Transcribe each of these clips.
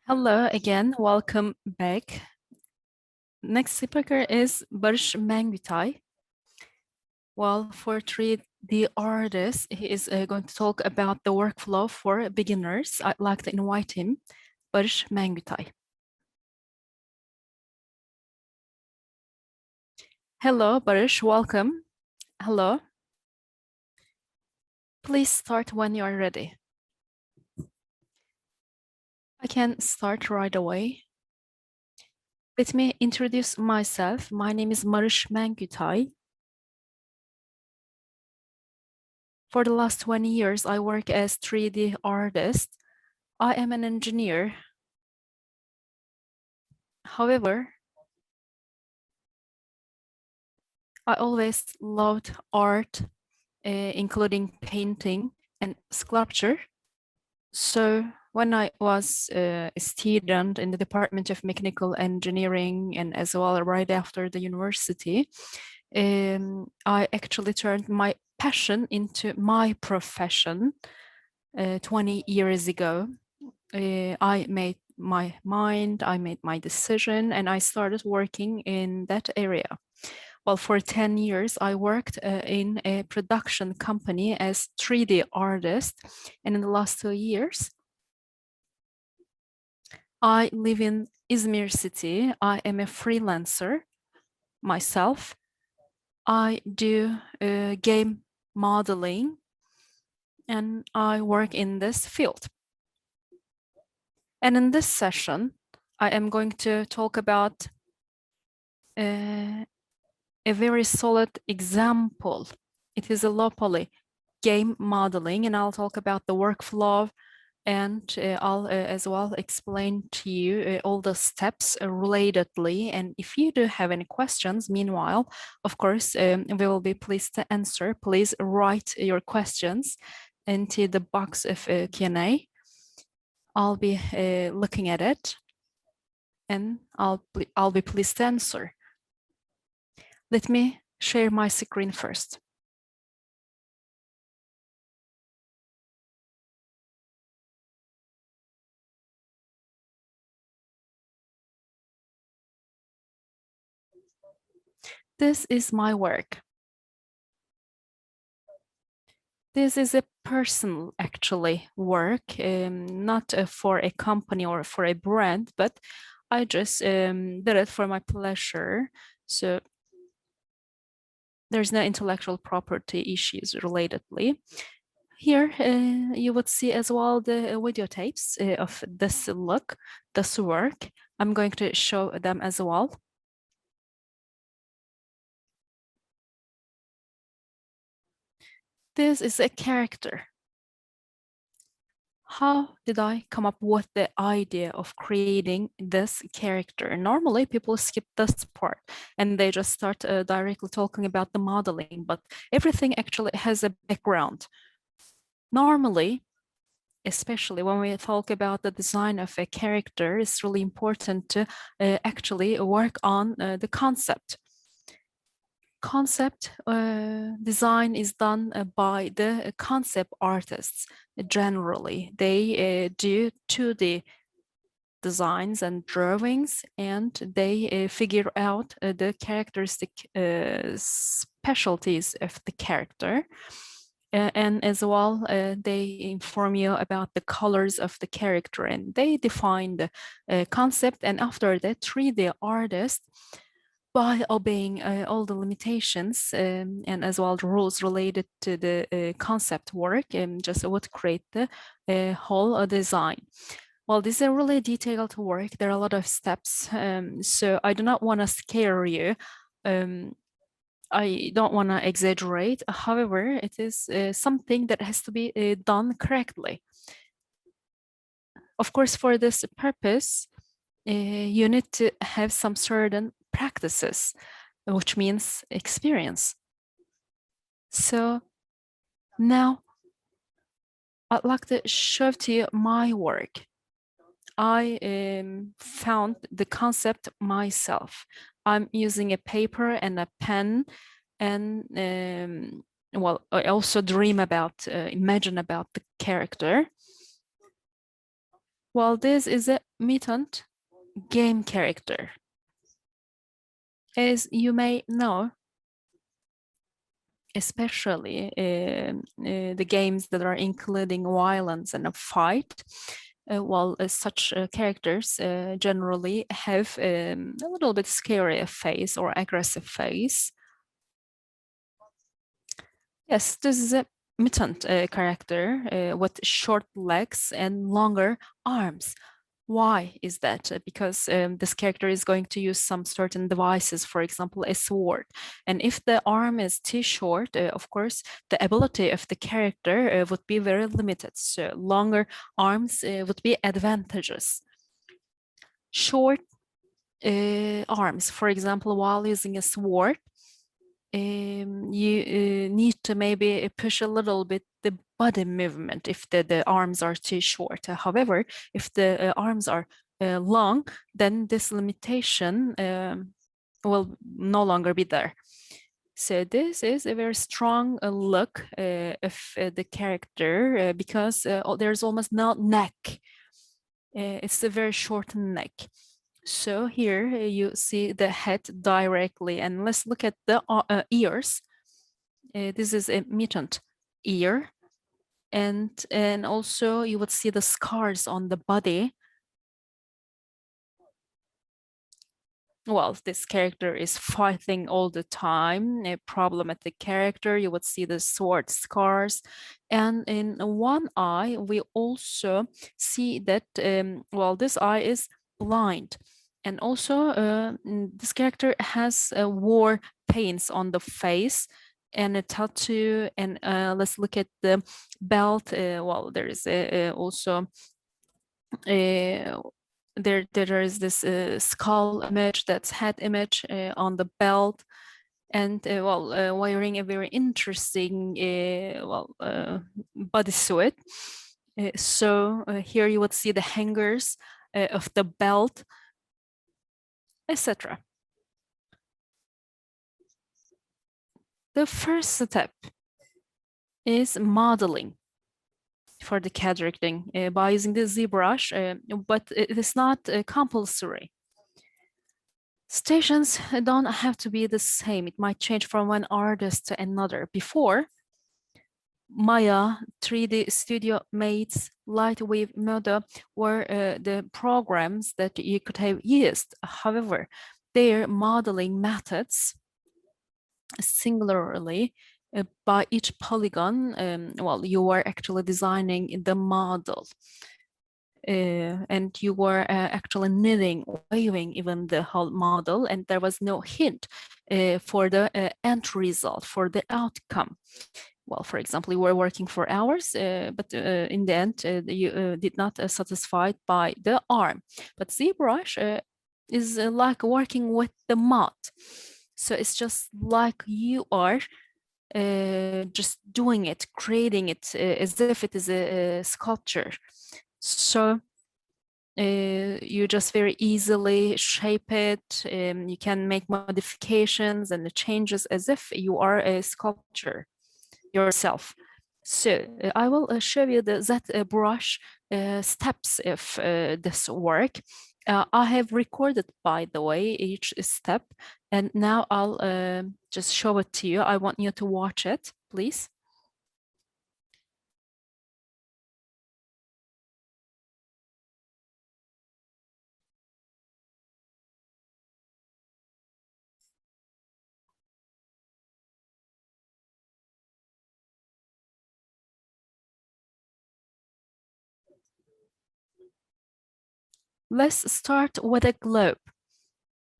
Hello again, welcome back. Next speaker is Barış Mengütay. Well, for 3D artists, he is going to talk about the workflow for beginners. I'd like to invite him, Barış Mengütay. Hello, Barış, welcome. Hello. Please start when you are ready. I can start right away. Let me introduce myself. My name is Barış Mengütay. For the last 20 years, I work as 3D artist. I am an engineer. However, I always loved art, including painting and sculpture. So when I was a student in the Department of Mechanical Engineering and as well right after the university, I actually turned my passion into my profession 20 years ago. I made my mind, I made my decision, and I started working in that area. Well, for 10 years, I worked in a production company as 3D artist. And in the last 2 years, I live in Izmir city. I am a freelancer myself. I do game modeling and I work in this field. And in this session, I am going to talk about a very solid example. It is a low poly game modeling, and I'll talk about the workflow, and I'll as well explain to you all the steps relatedly. And if you do have any questions, meanwhile, of course, we will be pleased to answer. Please write your questions into the box of Q&A. I'll be looking at it, and I'll be pleased to answer. Let me share my screen first. This is my work. This is a personal, actually, work, not for a company or for a brand, but I just did it for my pleasure. So there's no intellectual property issues relatedly. Here you would see as well the videotapes of this look, this work. I'm going to show them as well. This is a character. How did I come up with the idea of creating this character? Normally, people skip this part and they just start directly talking about the modeling, but everything actually has a background. Normally, especially when we talk about the design of a character, it's really important to actually work on the concept. Concept design is done by the concept artists. Generally, they do 2D designs and drawings, and they figure out the characteristic specialties of the character. And as well, they inform you about the colors of the character, and they define the concept. And after that, 3D artist, by obeying all the limitations and as well the rules related to the concept work, just would create the whole design. Well, this is a really detailed work. There are a lot of steps, so I do not want to scare you. I don't want to exaggerate. However, it is something that has to be done correctly. Of course, for this purpose, you need to have some certain practices, which means experience. So now I'd like to show to you my work. I found the concept myself. I'm using a paper and a pen, and well, I also dream about, imagine about the character. Well, this is a mutant game character. As you may know, especially the games that are including violence and a fight, such characters generally have a little bit scary face or aggressive face. Yes, this is a mutant character with short legs and longer arms. Why is that? Because this character is going to use some certain devices, for example, a sword. And if the arm is too short, of course, the ability of the character would be very limited. So longer arms would be advantageous. Short arms, for example, while using a sword, you need to maybe push a little bit the body movement if the arms are too short. However, if the arms are long, then this limitation will no longer be there. So this is a very strong look of the character because there's almost no neck. It's a very short neck. So here you see the head directly, and let's look at the ears. This is a mutant ear, and also you would see the scars on the body. Well, this character is fighting all the time, a problematic character. You would see the sword scars. And in one eye, we also see that, this eye is blind. And also, this character has war paints on the face and a tattoo. And let's look at the belt. There is also there is this skull image, that's head image on the belt, and wearing a very interesting bodysuit. So here you would see the hangers of the belt, etc. The first step is modeling for the CAD directing by using the ZBrush, but it is not compulsory. Stations don't have to be the same. It might change from one artist to another. Before, Maya, 3D Studio Mates, Lightwave Modo were the programs that you could have used. However, their modeling methods singularly by each polygon, you are actually designing the model. And you were actually knitting, waving even the whole model, and there was no hint for the end result, for the outcome. Well, for example, you were working for hours, but in the end, you did not satisfied by the arm. But ZBrush is like working with the mud. So it's just like you are just doing it, creating it as if it is a sculpture. So you just very easily shape it. You can make modifications and the changes as if you are a sculptor yourself. So I will show you the ZBrush steps of this work. I have recorded, by the way, each step, and now I'll just show it to you. I want you to watch it, please. Let's start with a globe.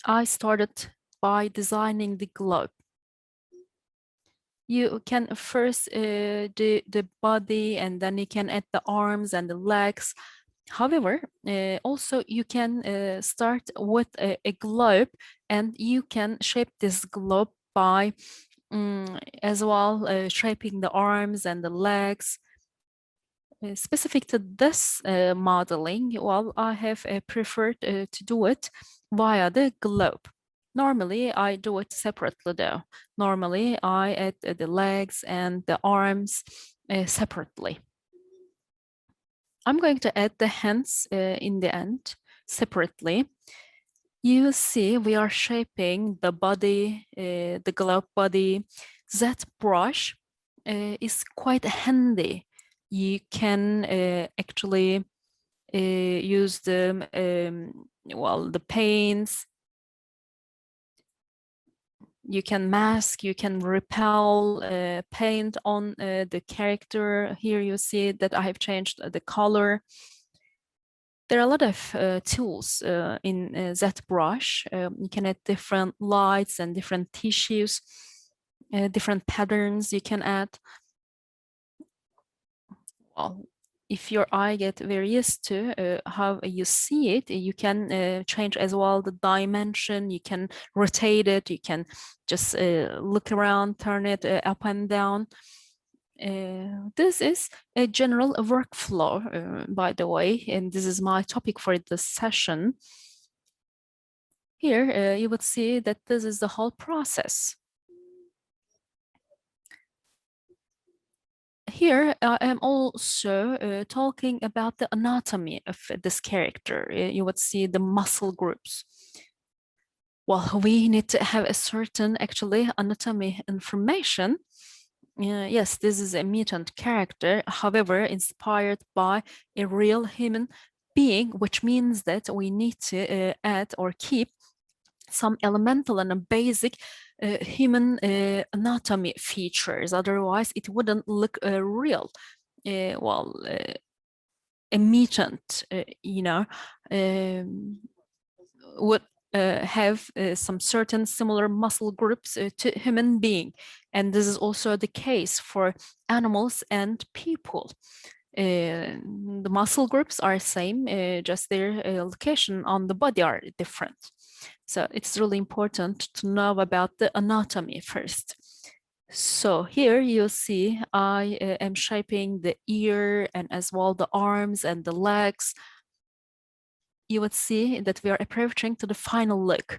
I started by designing the globe. You can first do the body, and then you can add the arms and the legs. However, also you can start with a globe, and you can shape this globe by as well shaping the arms and the legs. Specific to this modeling, well, I have preferred to do it via the globe. Normally, I do it separately though. Normally, I add the legs and the arms separately. I'm going to add the hands in the end separately. You see, we are shaping the body, the glove body. That brush is quite handy. You can actually use the well, the paints. You can mask, you can repel, paint on the character. Here you see that I have changed the color. There are a lot of tools in ZBrush. You can add different lights and different tissues, different patterns you can add. Well, if your eye get very used to how you see it, you can change as well the dimension. You can rotate it. You can just look around, turn it up and down. This is a general workflow, by the way, and this is my topic for this session. Here, you would see that this is the whole process. Here, I am also talking about the anatomy of this character. You would see the muscle groups. Well, we need to have a certain, actually, anatomy information. Yes, this is a mutant character, however, inspired by a real human being, which means that we need to add or keep some elemental and a basic human anatomy features. Otherwise, it wouldn't look real. Well, a mutant, you know, would have some certain similar muscle groups to human being. And this is also the case for animals and people. The muscle groups are same, just their location on the body are different. So it's really important to know about the anatomy first. So here you see I am shaping the ear and as well the arms and the legs. You would see that we are approaching to the final look.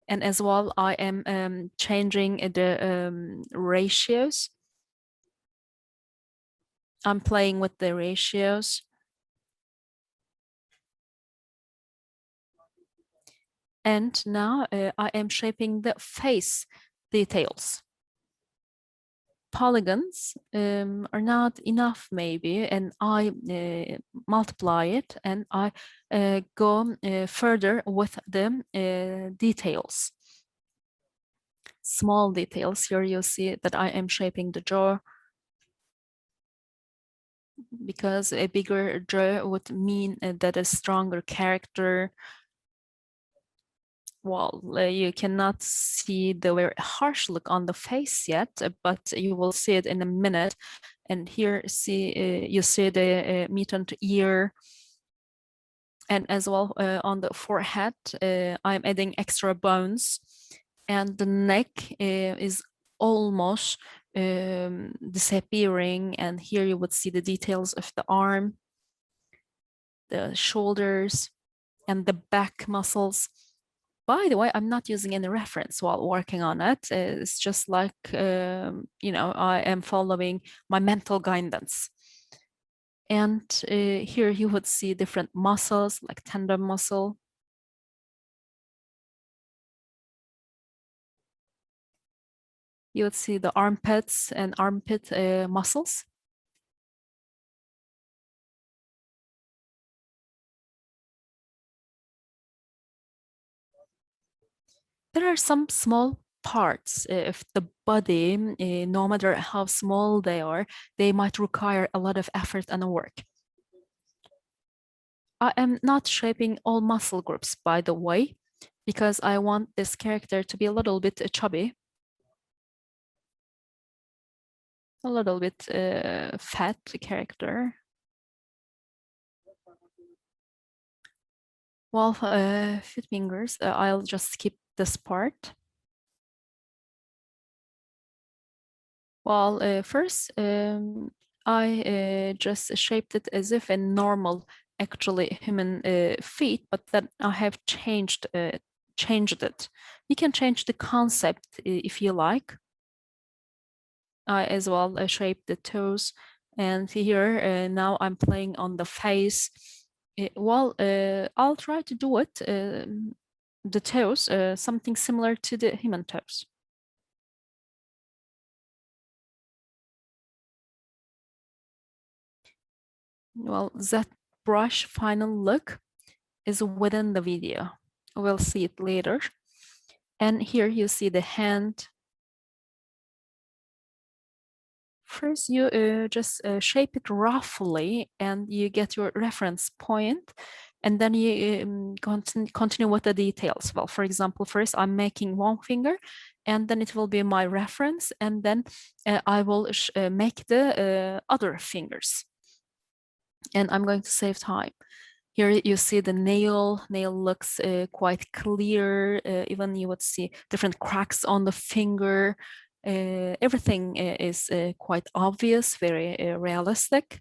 And as well, I am changing the ratios. I'm playing with the ratios. And now I am shaping the face details. Polygons are not enough maybe, and I multiply it and I go further with the details. Small details. Here you see that I am shaping the jaw, because a bigger jaw would mean that a stronger character. Well, you cannot see the very harsh look on the face yet, but you will see it in a minute. And here you see the mutant ear. And as well on the forehead, I'm adding extra bones. And the neck is almost disappearing. And here you would see the details of the arm, the shoulders, and the back muscles. By the way, I'm not using any reference while working on it. It's just like, you know, I am following my mental guidance. And here you would see different muscles, like tendon muscle. You would see the armpits and armpit muscles. There are some small parts of the body, no matter how small they are, they might require a lot of effort and work. I am not shaping all muscle groups, by the way, because I want this character to be a little bit chubby, a little bit fat character. Well, foot fingers, I'll just skip this part. Well, first, I just shaped it as if a normal, actually human feet, but then I have changed it. You can change the concept if you like. I as well shaped the toes And here, now I'm playing on the face. I'll try to do it, the toes, something similar to the human toes. Well, that brush final look is within the video. We'll see it later. And here you see the hand. First, you just shape it roughly and you get your reference point, and then you continue with the details. Well, for example, first I'm making one finger, and then it will be my reference, and then I will make the other fingers. And I'm going to save time. Here you see the nail. Nail looks quite clear. Even you would see different cracks on the finger. Everything is quite obvious, very realistic.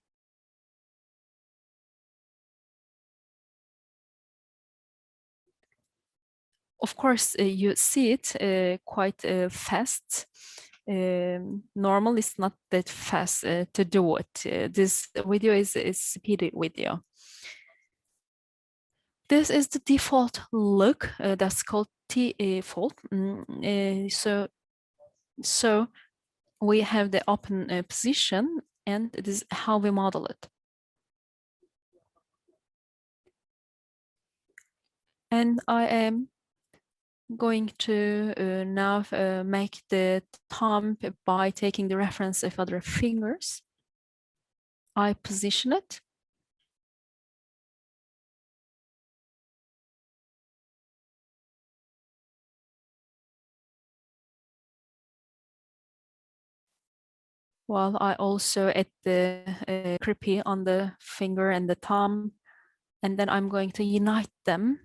Of course, you see it quite fast. Normal is not that fast to do it. This video is speedy video. This is the default look that's called default. So we have the open position, and this is how we model it. And I am going to now make the thumb by taking the reference of other fingers. I position it. While I also add the creepy on the finger and the thumb, and then I'm going to unite them.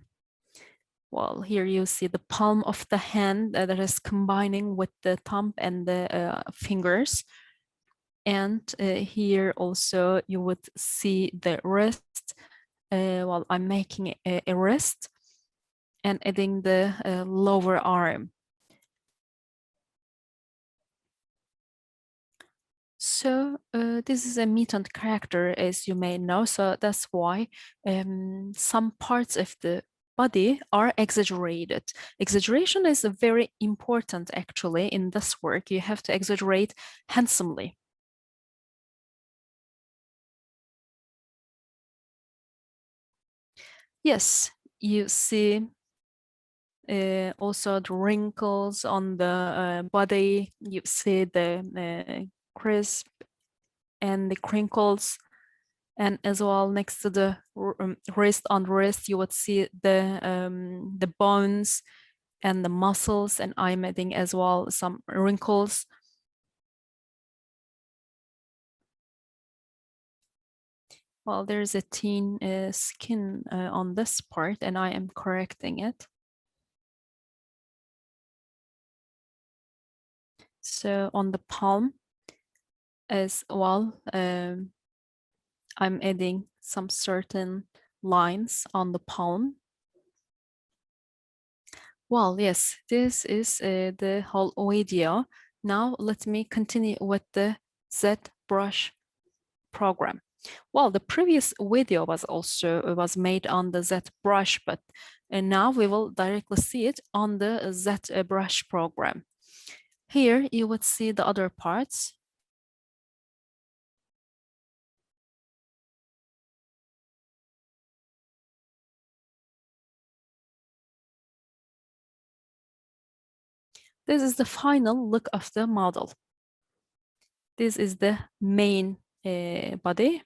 Well, here you see the palm of the hand that is combining with the thumb and the fingers. And here also you would see the wrist. While I'm making a wrist and adding the lower arm. So this is a mutant character, as you may know, so that's why some parts of the body are exaggerated. Exaggeration is very important, actually, in this work. You have to exaggerate handsomely. Yes, you see also the wrinkles on the body. You see the crisp and the crinkles, and as well next to the wrist, on the wrist you would see the bones and the muscles, and I'm adding as well some wrinkles. Well, there's a thin skin on this part, and I am correcting it. So on the palm as well, I'm adding some certain lines on the palm. Well, yes, this is the whole video. Now let me continue with the ZBrush program. Well, the previous video was made on the ZBrush, but now we will directly see it on the ZBrush program. Here you would see the other parts. This is the final look of the model. This is the main body.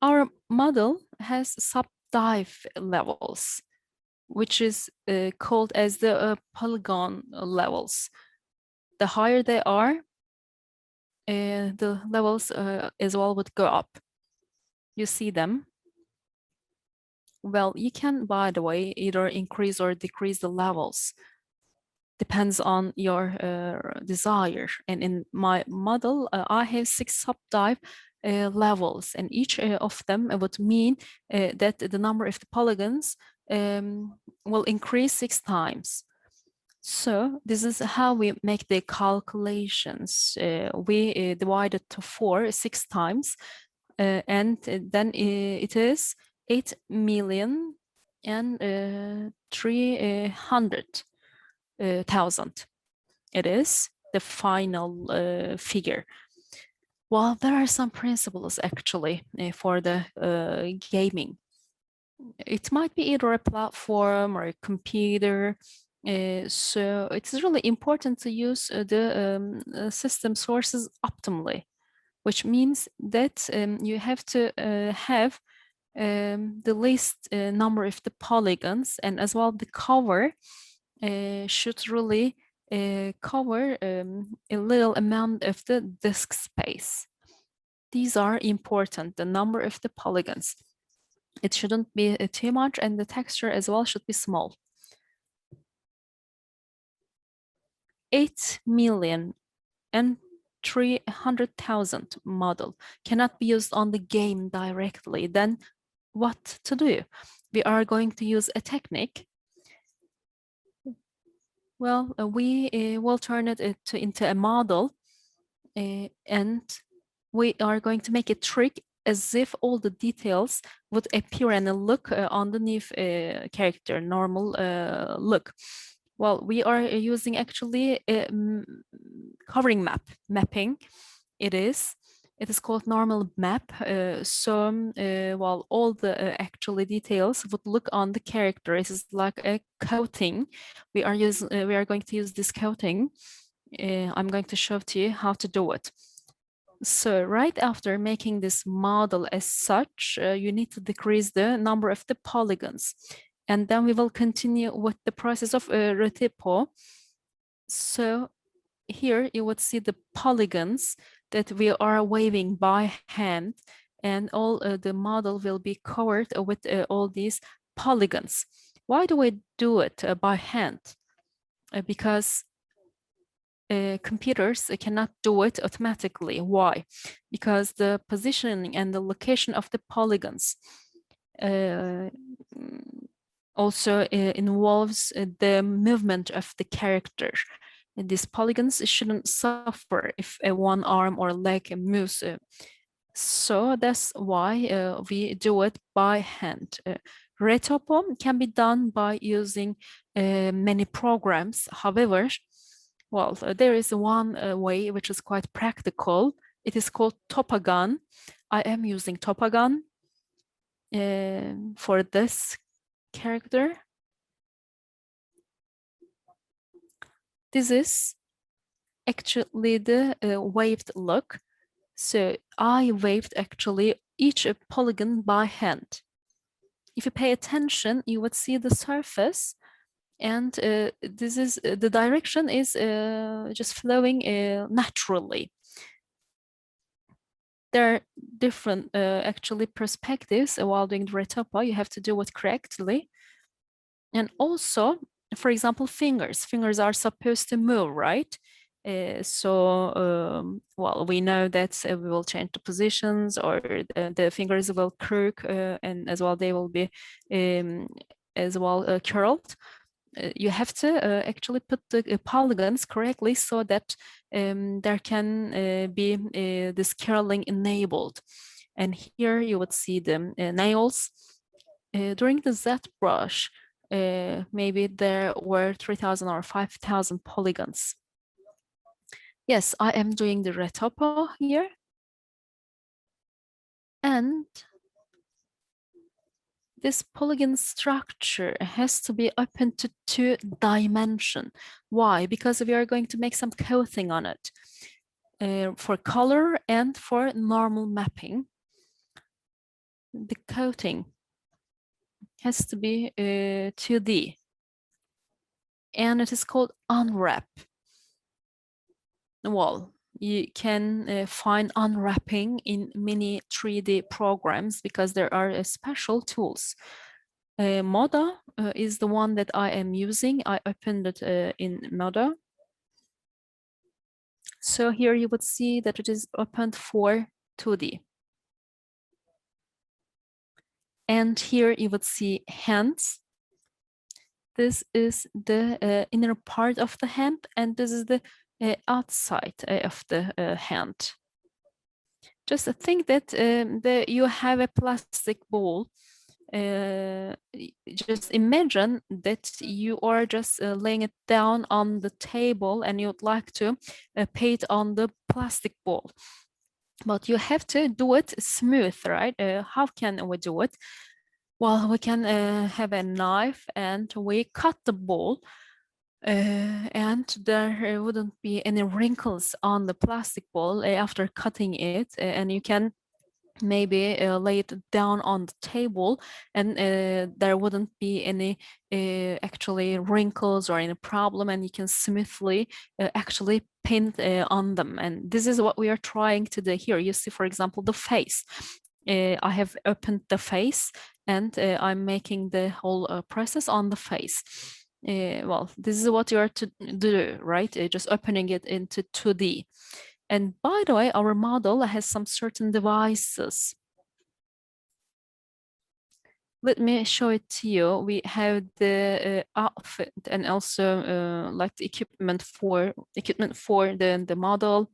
Our model has sub-dive levels, which is called as the polygon levels. The higher they are, the levels as well would go up. You see them. Well, you can, by the way, either increase or decrease the levels. Depends on your desire. And in my model, I have 6 sub-dive levels, and each of them would mean that the number of the polygons will increase 6 times. So this is how we make the calculations. We divide it to 6 times, and then it is 8 million and 300,000. It is the final figure. Well, there are some principles actually for the gaming. It might be either a platform or a computer. So it's really important to use the system sources optimally, which means that you have to have the least number of the polygons, and as well the cover should really cover a little amount of the disk space. These are important, the number of the polygons. It shouldn't be too much, and the texture as well should be small. 8 million and 300,000 model cannot be used on the game directly. Then what to do? We are going to use a technique. Well, we will turn it into a model, and we are going to make a trick as if all the details would appear and look underneath character, normal look. Well, we are using actually a covering mapping. It is called normal map. While all the actually details would look on the character, it is like a coating. We are going to use this coating. I'm going to show to you how to do it. So right after making this model as such, you need to decrease the number of the polygons. And then we will continue with the process of retypo. So here you would see the polygons that we are waving by hand, and all the model will be covered with all these polygons. Why do we do it by hand? Because computers cannot do it automatically. Why? Because the positioning and the location of the polygons also involves the movement of the character. And these polygons shouldn't suffer if one arm or leg moves. So that's why we do it by hand. Retopo can be done by using many programs. However, well, there is one way which is quite practical. It is called Topagan. I am using Topagan for this character. This is actually the waved look. So I waved actually each polygon by hand. If you pay attention, you would see the surface, and this is the direction is just flowing naturally. There are different actually perspectives while doing the retopo. You have to do it correctly. And also, for example, fingers are supposed to move, right? Well, we know that we will change the positions, or the fingers will crook, and as well they will be as well curled. You have to actually put the polygons correctly so that there can be this curling enabled. And here you would see the nails. During the ZBrush, maybe there were 3,000 or 5,000 polygons. Yes, I am doing the retopo here. And this polygon structure has to be open to 2 dimension. Why? Because we are going to make some coating on it for color and for normal mapping. The coating has to be 2D, and it is called unwrap. Well, you can find unwrapping in many 3D programs because there are special tools. Moda is the one that I am using. I opened it in Moda. So here you would see that it is opened for 2D. And here you would see hands. This is the inner part of the hand, and this is the outside of the hand. Just think that you have a plastic ball. Just imagine that you are just laying it down on the table and you'd like to paint on the plastic ball. But you have to do it smooth, right? How can we do it? Well, we can have a knife and we cut the ball, and there wouldn't be any wrinkles on the plastic ball after cutting it, and you can maybe lay it down on the table, and there wouldn't be any actually wrinkles or any problem, and you can smoothly actually paint on them. And this is what we are trying to do here. You see, for example, the face. I have opened the face, and I'm making the whole process on the face. Well, this is what you are to do, right? Just opening it into 2D. And by the way, our model has some certain devices. Let me show it to you. We have the outfit and also like the equipment for the model.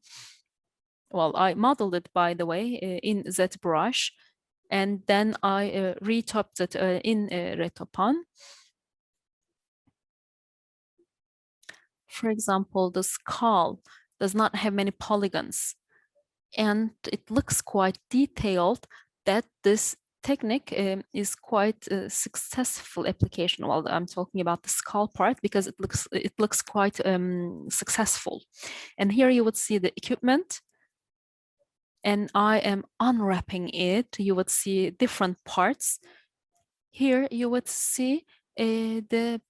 Well, I modeled it, by the way, in ZBrush, and then I retopped it in Retopan. For example, the skull does not have many polygons, and it looks quite detailed. That this technique is quite a successful application. Well, I'm talking about the skull part because it looks quite successful. And here you would see the equipment, and I am unwrapping it. You would see different parts. Here you would see the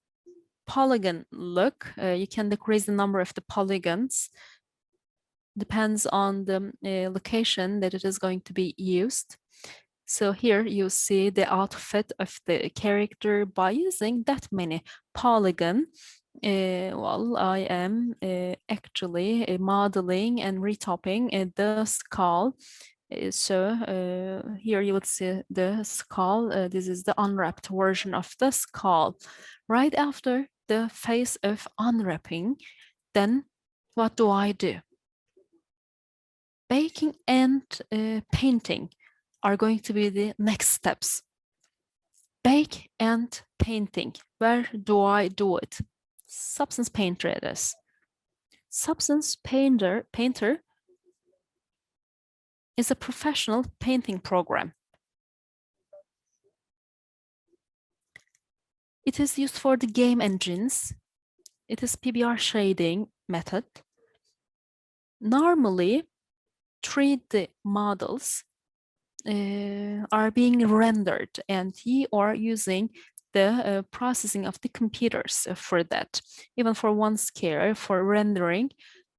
polygon look. You can decrease the number of the polygons. Depends on the location that it is going to be used. So here you see the outfit of the character by using that many polygon. Well, I am actually modeling and retopping the skull. So here you would see the skull. This is the unwrapped version of the skull. Right after the phase of unwrapping, then what do I do? Baking and painting are going to be the next steps. Bake and painting. Where do I do it? Substance Painter it is. Substance Painter is a professional painting program. It is used for the game engines. It is PBR shading method. Normally, 3D models are being rendered, and you are using the processing of the computers for that. Even for one scale, for rendering,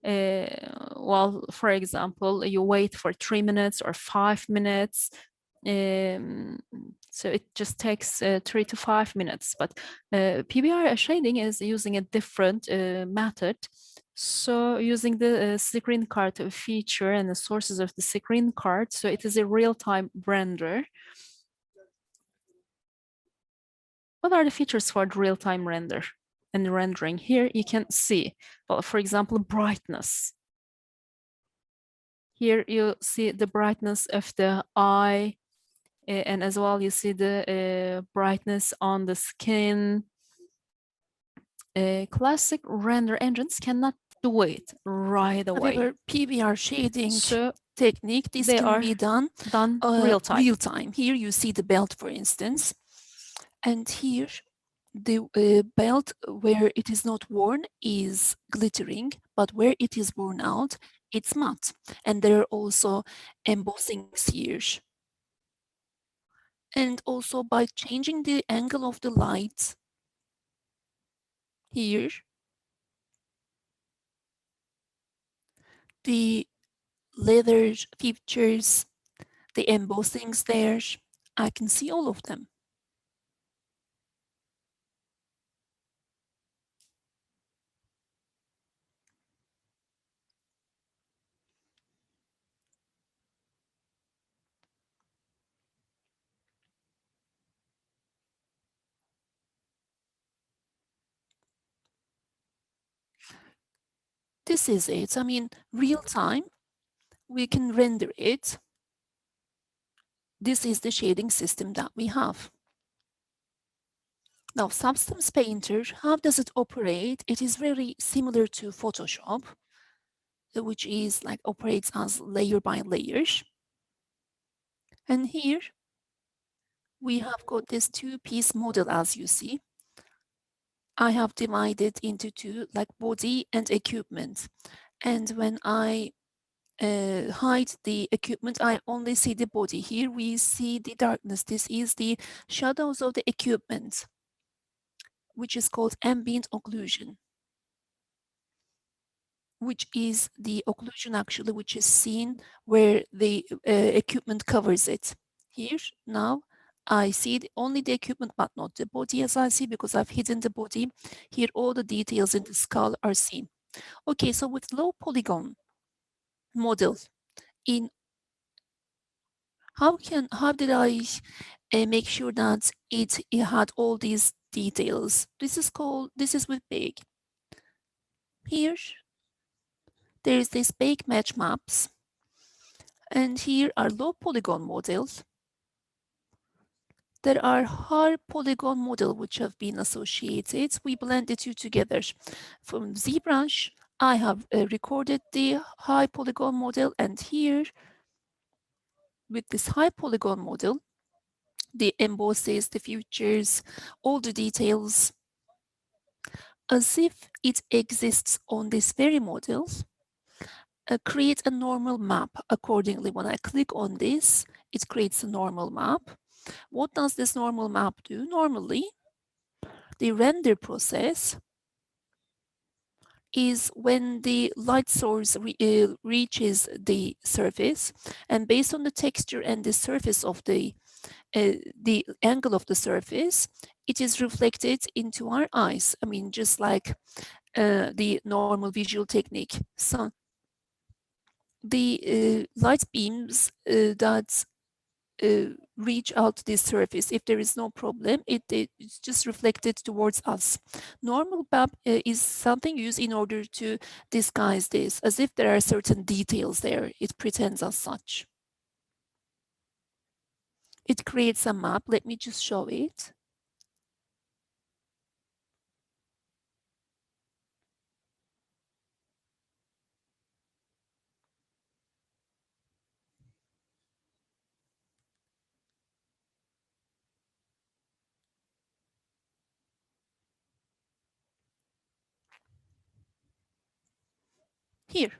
well, for example, you wait for 3 minutes or 5 minutes. So it just takes 3 to 5 minutes, but PBR shading is using a different method. So using the screen card feature and the sources of the screen card, so it is a real-time render. What are the features for the real-time render and rendering? Here you can see, well, for example, brightness. Here you see the brightness of the eye, and as well you see the brightness on the skin. Classic render engines cannot do it right away. However, PBR shading technique, this can be done real time. Real time. Here you see the belt, for instance, and here the belt where it is not worn is glittering, but where it is worn out, it's matte. And there are also embossings here. And also by changing the angle of the light here, the leather features, the embossings there, I can see all of them. this is it. I mean, real time, we can render it. This is the shading system that we have. Now, Substance Painter, how does it operate? It is very similar to Photoshop, which is like operates as layer by layers. And here we have got this two-piece model, as you see. I have divided into two, like body and equipment. And when I hide the equipment, I only see the body. Here we see the darkness. This is the shadows of the equipment, which is called ambient occlusion, which is the occlusion actually which is seen where the equipment covers it. Here now I see only the equipment but not the body, as I see, because I've hidden the body. Here all the details in the skull are seen. Okay, so with low polygon model, in how did I make sure that it had all these details? This is with big. Here there is this big match maps, and here are low polygon models. There are high polygon model which have been associated. We blend the two together. From ZBrush, I have recorded the high polygon model, and here with this high polygon model, the embosses, the features, all the details, as if it exists on this very model, create a normal map accordingly. When I click on this, it creates a normal map. What does this normal map do? Normally, the render process is when the light source reaches the surface, and based on the texture and the surface of the angle of the surface, it is reflected into our eyes. I mean, just like the normal visual technique. So the light beams that reach out this surface, if there is no problem, it's just reflected towards us. Normal map is something used in order to disguise this, as if there are certain details there. It pretends as such. It creates a map. Let me just show it. Here.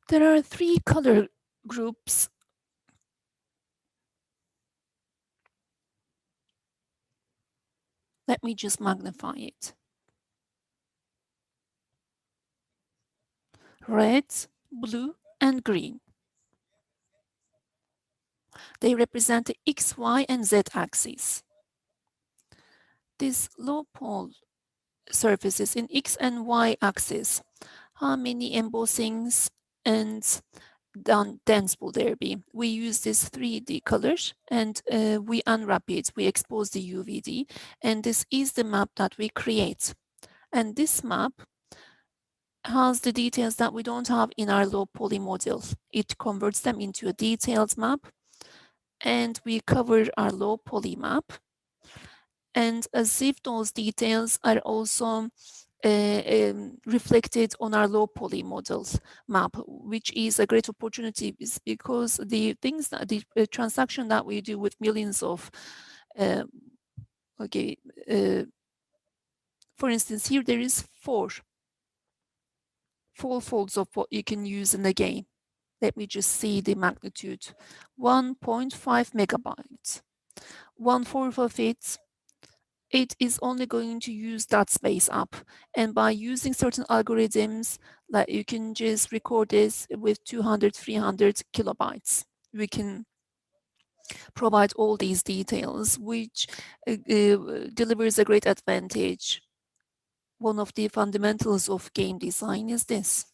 There are three color groups. Let me just magnify it. Red, blue, and green. They represent the X, Y, and Z axes. These low pole surfaces in X and Y axis, how many embossings and dents will there be? We use this 3D colors, and we unwrap it, we expose the UVD, and this is the map that we create. And this map has the details that we don't have in our low poly model. It converts them into a detailed map, and we cover our low poly map. And as if those details are also reflected on our low poly models map, which is a great opportunity, because the things that the transaction that we do with millions of for instance, here there is four full folds of what you can use in the game. Let me just see the magnitude. 1.5 megabytes. 1/4 of it is only going to use that space up. And by using certain algorithms, like you can just record this with 200, 300 kilobytes. We can provide all these details, which delivers a great advantage. One of the fundamentals of game design is this.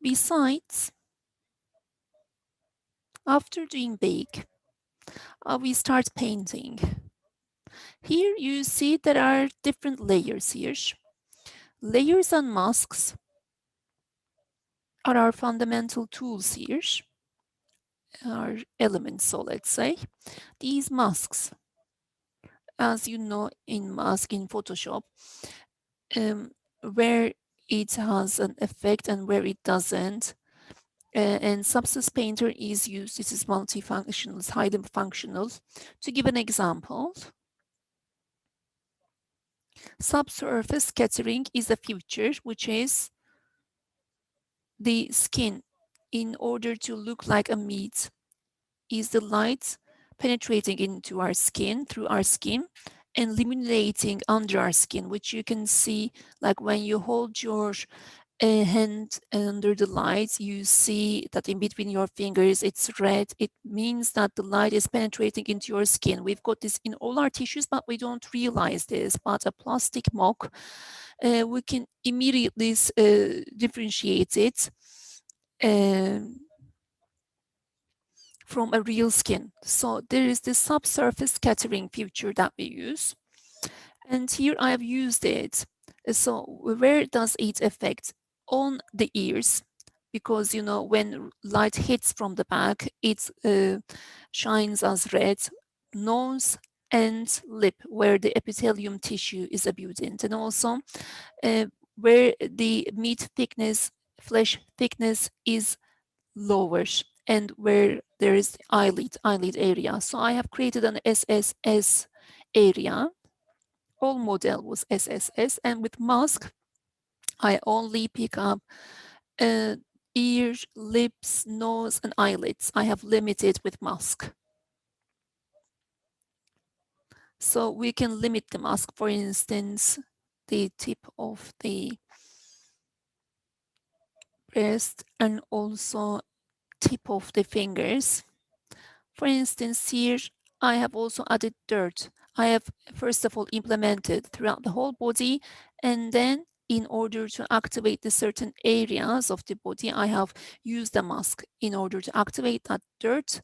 Besides, after doing bake, we start painting. Here you see there are different layers here. Layers and masks are our fundamental tools here, our elements, so let's say. These masks, as you know in mask in Photoshop, where it has an effect and where it doesn't. And Substance Painter is used, this is multifunctional, it's highly functional. To give an example, subsurface scattering is a feature which is the skin. In order to look like a meat, is the light penetrating into our skin, through our skin, and illuminating under our skin, which you can see like when you hold your hand under the light, you see that in between your fingers it's red. It means that the light is penetrating into your skin. We've got this in all our tissues, but we don't realize this. But a plastic mock, we can immediately differentiate it from a real skin. So there is this subsurface scattering feature that we use. And here I have used it. So where does it affect? On the ears, because you know when light hits from the back, it shines as red. Nose and lip, where the epithelium tissue is abundant, and also where the meat thickness, flesh thickness is lower, and where there is eyelid area. So I have created an SSS area. All model was SSS, and with mask, I only pick up ears, lips, nose, and eyelids. I have limited with mask. So we can limit the mask, for instance, the tip of the breast and also tip of the fingers. For instance, here I have also added dirt. I have first of all implemented throughout the whole body, and then in order to activate the certain areas of the body, I have used a mask in order to activate that dirt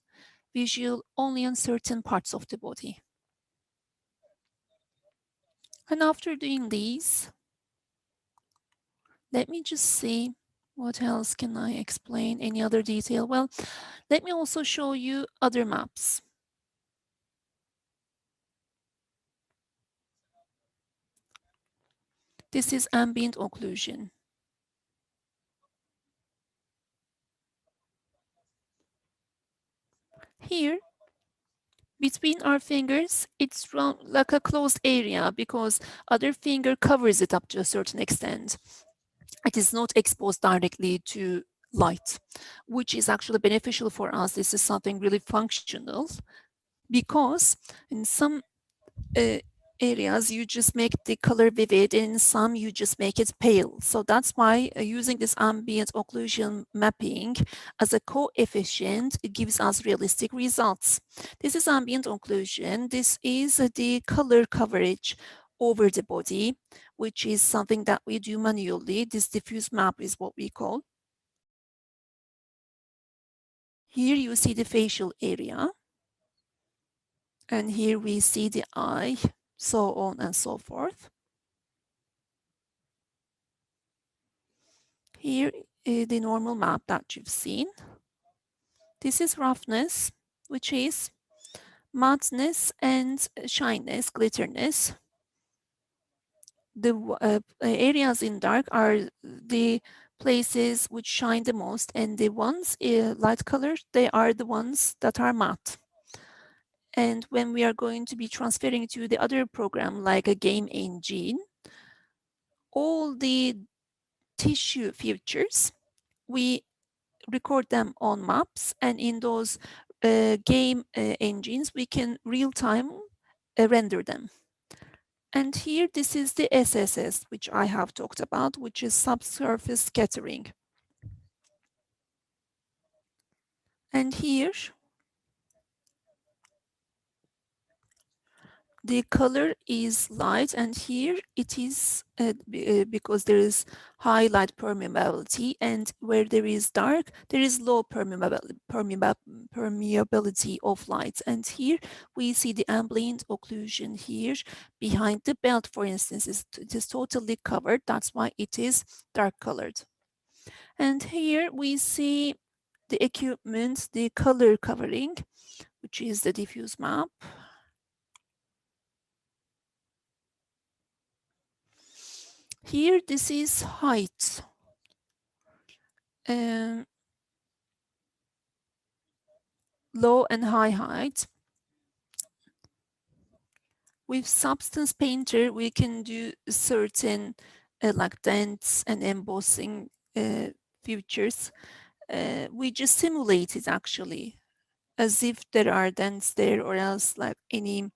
visual only on certain parts of the body. And after doing these, let me just see what else can I explain, any other detail. Well, let me also show you other maps. This is ambient occlusion. Here, between our fingers, it's like a closed area because other finger covers it up to a certain extent. It is not exposed directly to light, which is actually beneficial for us. This is something really functional because in some areas you just make the color vivid, and in some you just make it pale. So that's why using this ambient occlusion mapping as a coefficient, it gives us realistic results. This is ambient occlusion. This is the color coverage over the body, which is something that we do manually. This diffuse map is what we call. Here you see the facial area, and here we see the eye, so on and so forth. Here is the normal map that you've seen. This is roughness, which is matteness and shiness, glitterness. The areas in dark are the places which shine the most, and the ones light colored, they are the ones that are matte. And when we are going to be transferring to the other program, like a game engine, all the tissue features, we record them on maps, and in those game engines, we can real-time render them. And here, this is the SSS, which I have talked about, which is subsurface scattering. And here, the color is light, and here it is because there is high light permeability, and where there is dark, there is low permeability of light. And here we see the ambient occlusion here behind the belt, for instance, it is totally covered. That's why it is dark colored. And here we see the equipment, the color covering, which is the diffuse map. Here, this is height. Low and high height. With Substance Painter, we can do certain like dents and embossing features. We just simulate it actually, as if there are dents there, or else like any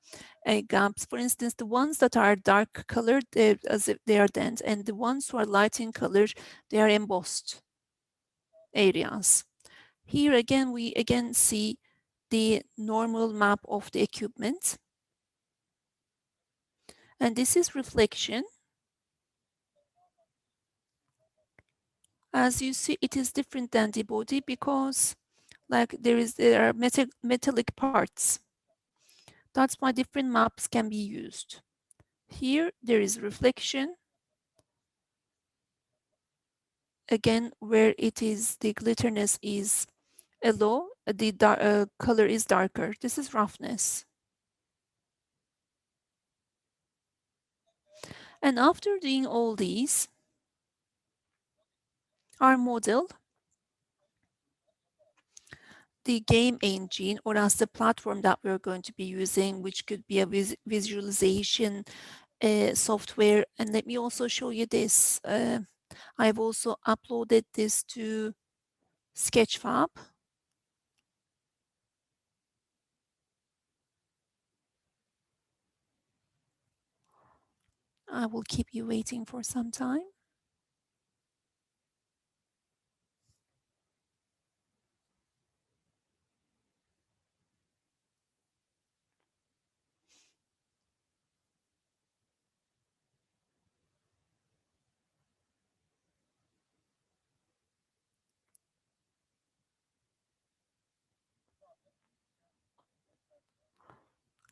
gaps. For instance, the ones that are dark colored, as if they are dents, and the ones who are light in color, they are embossed areas. Here again, we again see the normal map of the equipment. And this is reflection. As you see, it is different than the body because like there are metallic parts. That's why different maps can be used. Here there is reflection. Again, where it is the glitterness is low, the color is darker. This is roughness. And after doing all these, our model, the game engine, or as the platform that we're going to be using, which could be a visualization software. And let me also show you this. I've also uploaded this to Sketchfab. I will keep you waiting for some time.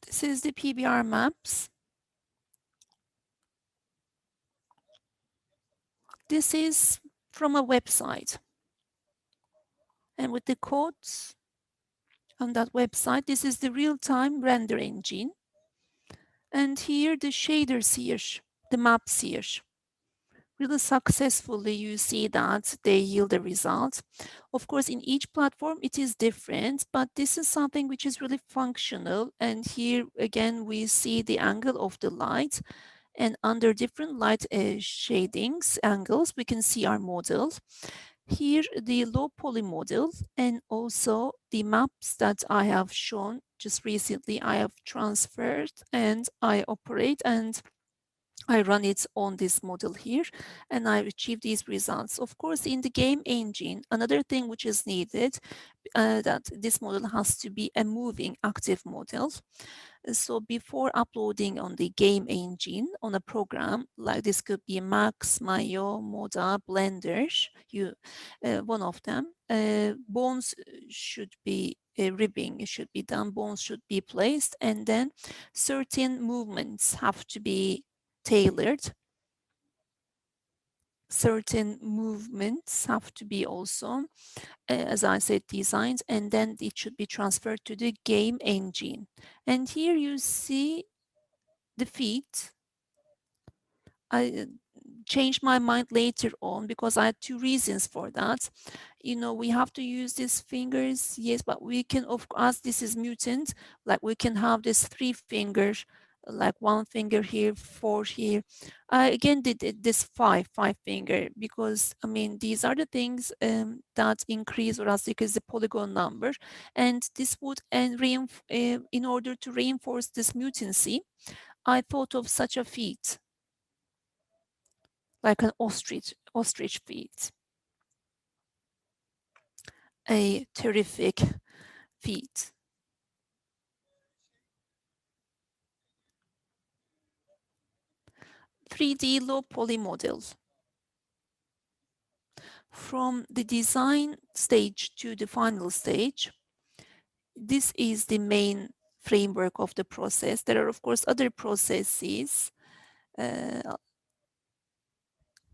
This is the PBR maps. This is from a website. And with the codes on that website, this is the real-time render engine. And here the shaders here, the maps here. Really successfully, you see that they yield a result. Of course, in each platform, it is different, but this is something which is really functional. And here again, we see the angle of the light, and under different light shadings, angles, we can see our model. Here, the low poly model, and also the maps that I have shown just recently, I have transferred and I operate, and I run it on this model here, and I achieve these results. Of course, in the game engine, another thing which is needed, that this model has to be a moving active model. So before uploading on the game engine on a program, like this could be Max, Mayo, Moda, Blender, one of them, bones should be ribbing should be done, bones should be placed, and then certain movements have to be tailored. Certain movements have to be also, as I said, designed, and then it should be transferred to the game engine. And here you see the feet. I changed my mind later on because I had two reasons for that. You know, we have to use these fingers, yes, but we can, of course, this is mutant, like we can have this 3 fingers, like 1 finger here, 4 here. I again did this 5 finger because I mean these are the things that increase, or else because the polygon number, and this would in order to reinforce this mutancy, I thought of such a feat, like an ostrich feet. A terrific feat. 3D low poly model. From the design stage to the final stage, this is the main framework of the process. There are, of course, other processes,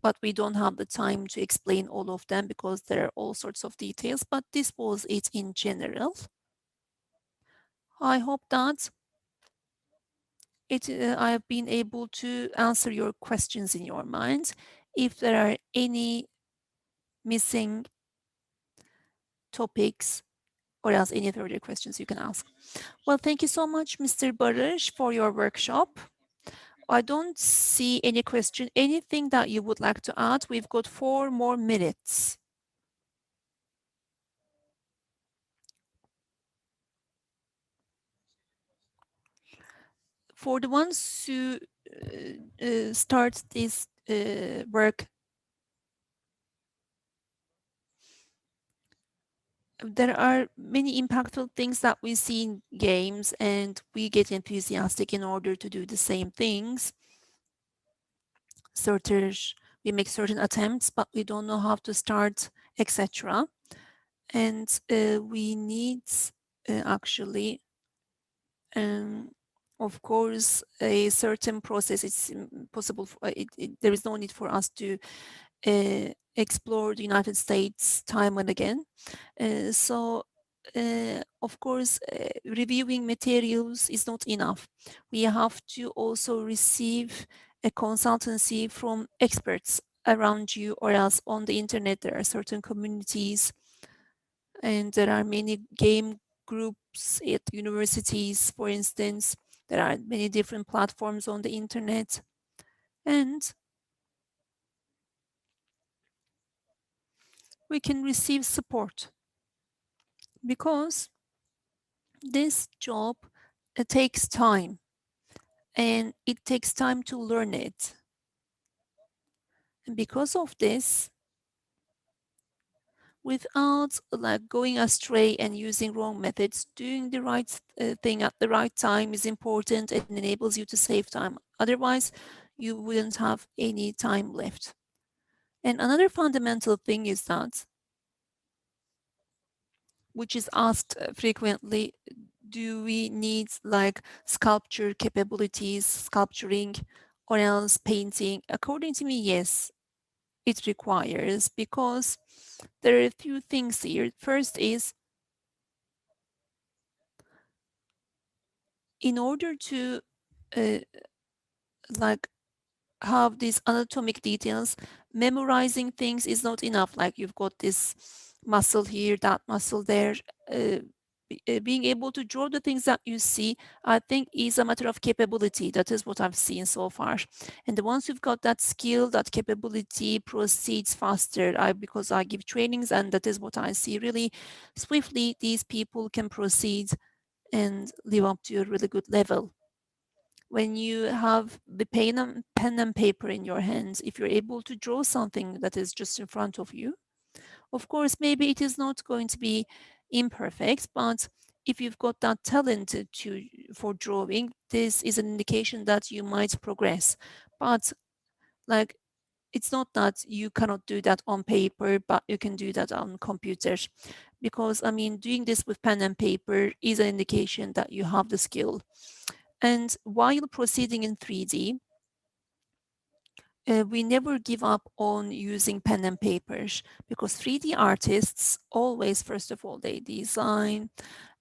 but we don't have the time to explain all of them because there are all sorts of details, but this was it in general. I hope that I have been able to answer your questions in your mind. If there are any missing topics or else any further questions, you can ask. Well, thank you so much, Mr. Barış, for your workshop. I don't see any question. Anything that you would like to add? We've got 4 more minutes. For the ones who start this work, there are many impactful things that we see in games and we get enthusiastic in order to do the same things. We make certain attempts, but we don't know how to start, etc. And we need actually, of course, a certain process. It's possible. There is no need for us to explore the United States time and again. So, of course, reviewing materials is not enough. We have to also receive a consultancy from experts around you, or else on the internet there are certain communities and there are many game groups at universities, for instance. There are many different platforms on the internet, and we can receive support because this job takes time and it takes time to learn it. And because of this, without like going astray and using wrong methods, doing the right thing at the right time is important and enables you to save time. Otherwise, you wouldn't have any time left. And another fundamental thing is that, which is asked frequently, do we need like sculpture capabilities, sculpturing, or else painting? According to me, yes, it requires, because there are a few things here. First is, in order to like have these anatomic details, memorizing things is not enough. Like you've got this muscle here, that muscle there. Being able to draw the things that you see, I think, is a matter of capability. That is what I've seen so far. And the ones who've got that skill, that capability, proceeds faster. Because I give trainings, and that is what I see. Really swiftly, these people can proceed and live up to a really good level. When you have the pen and paper in your hands, if you're able to draw something that is just in front of you, of course, maybe it is not going to be imperfect, but if you've got that talent for drawing, this is an indication that you might progress. But like, it's not that you cannot do that on paper, but you can do that on computer. Because I mean, doing this with pen and paper is an indication that you have the skill. And while proceeding in 3D, we never give up on using pen and papers, because 3D artists always, first of all, they design,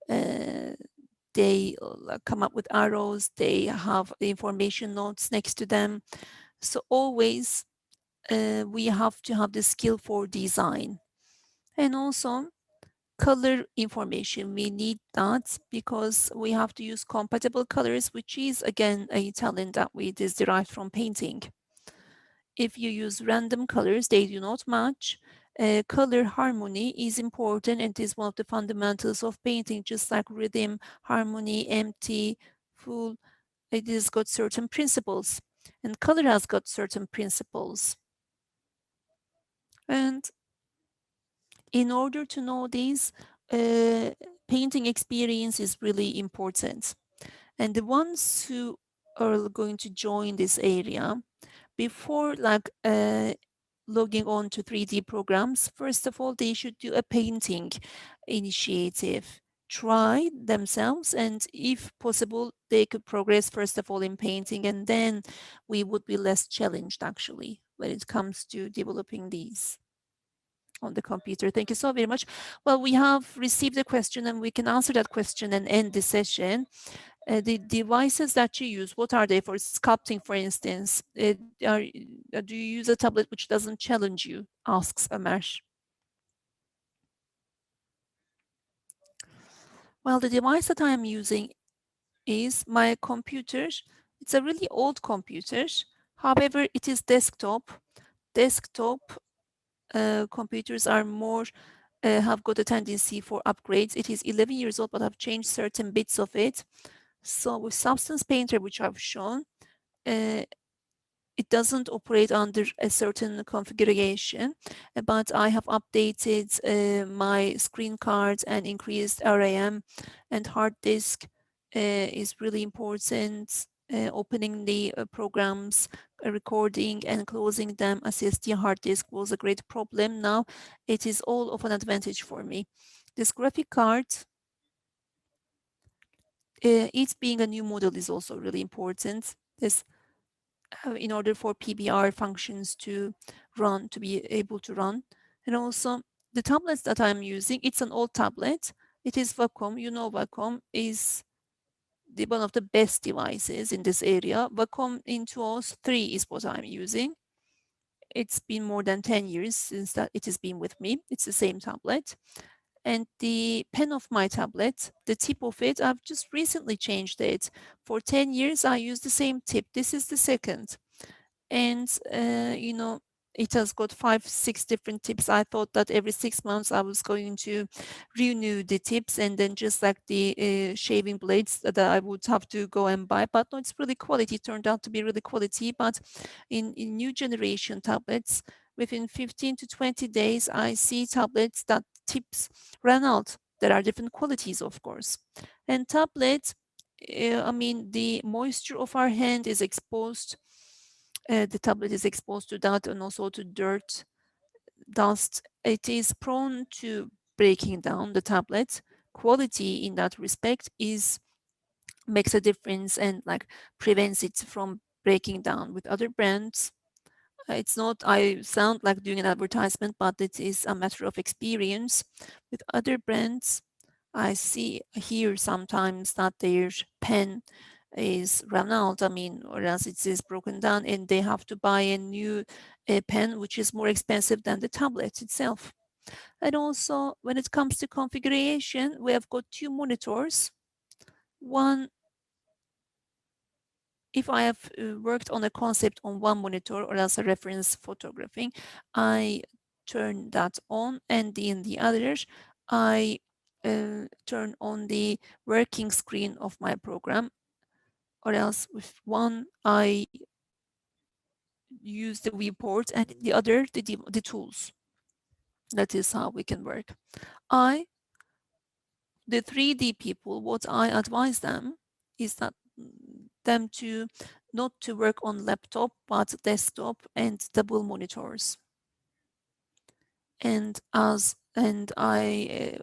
they come up with arrows, they have the information notes next to them. So always we have to have the skill for design. And also color information, we need that because we have to use compatible colors, which is again a talent that is derived from painting. If you use random colors, they do not match. Color harmony is important and is one of the fundamentals of painting, just like rhythm, harmony, empty, full. It has got certain principles, and color has got certain principles. And in order to know these, painting experience is really important. And the ones who are going to join this area, before logging on to 3D programs, first of all, they should do a painting initiative. Try themselves, and if possible, they could progress first of all in painting, and then we would be less challenged actually when it comes to developing these on the computer. Thank you so very much. Well, we have received a question and we can answer that question and end the session. The devices that you use, what are they for sculpting, for instance? Do you use a tablet which doesn't challenge you? Asks Amer. Well, the device that I am using is my computer. It's a really old computer. However, it is desktop. Desktop computers are more have got a tendency for upgrades. It is 11 years old, but I've changed certain bits of it. So with Substance Painter, which I've shown, it doesn't operate under a certain configuration, but I have updated my screen cards and increased RAM and hard disk is really important. Opening the programs, recording and closing them. SSD hard disk was a great problem. Now it is all of an advantage for me. This graphic card, it being a new model is also really important. This in order for PBR functions to run, to be able to run. And also the tablets that I'm using, it's an old tablet. It is Wacom. You know, Wacom is one of the best devices in this area. Wacom Intuos 3 is what I'm using. It's been more than 10 years since that it has been with me. It's the same tablet. And the pen of my tablet, the tip of it, I've just recently changed it. For 10 years, I use the same tip. This is the second. And you know, it has got 5-6 different tips. I thought that every 6 months I was going to renew the tips, and then just like the shaving blades that I would have to go and buy. But no, it's really quality. It turned out to be really quality. But in new generation tablets, within 15 to 20 days, I see tablets that tips ran out. There are different qualities, of course. And tablets, I mean, the moisture of our hand is exposed. The tablet is exposed to that and also to dirt, dust. It is prone to breaking down. The tablet quality in that respect is makes a difference and like prevents it from breaking down. With other brands, it's not, I sound like doing an advertisement, but it is a matter of experience. With other brands, I see here sometimes that their pen is run out, I mean, or else it is broken down and they have to buy a new pen, which is more expensive than the tablet itself. And also when it comes to configuration, we have got 2 monitors. One, if I have worked on a concept on one monitor or else a reference photographing, I turn that on, and in the other, I turn on the working screen of my program, or else with one, I use the viewport, and the other, the tools. That is how we can work. The 3D people, what I advise them is that them to not to work on laptop, but desktop and double monitors. And I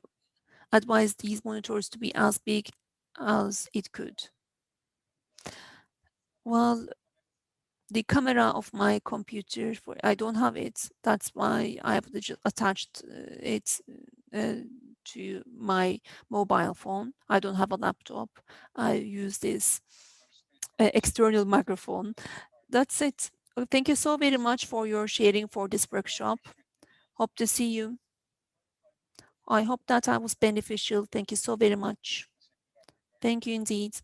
advise these monitors to be as big as it could. Well, the camera of my computer, I don't have it. That's why I have just attached it to my mobile phone. I don't have a laptop. I use this external microphone. That's it. Thank you so very much for your sharing for this workshop. Hope to see you. I hope that I was beneficial. Thank you so very much. Thank you indeed.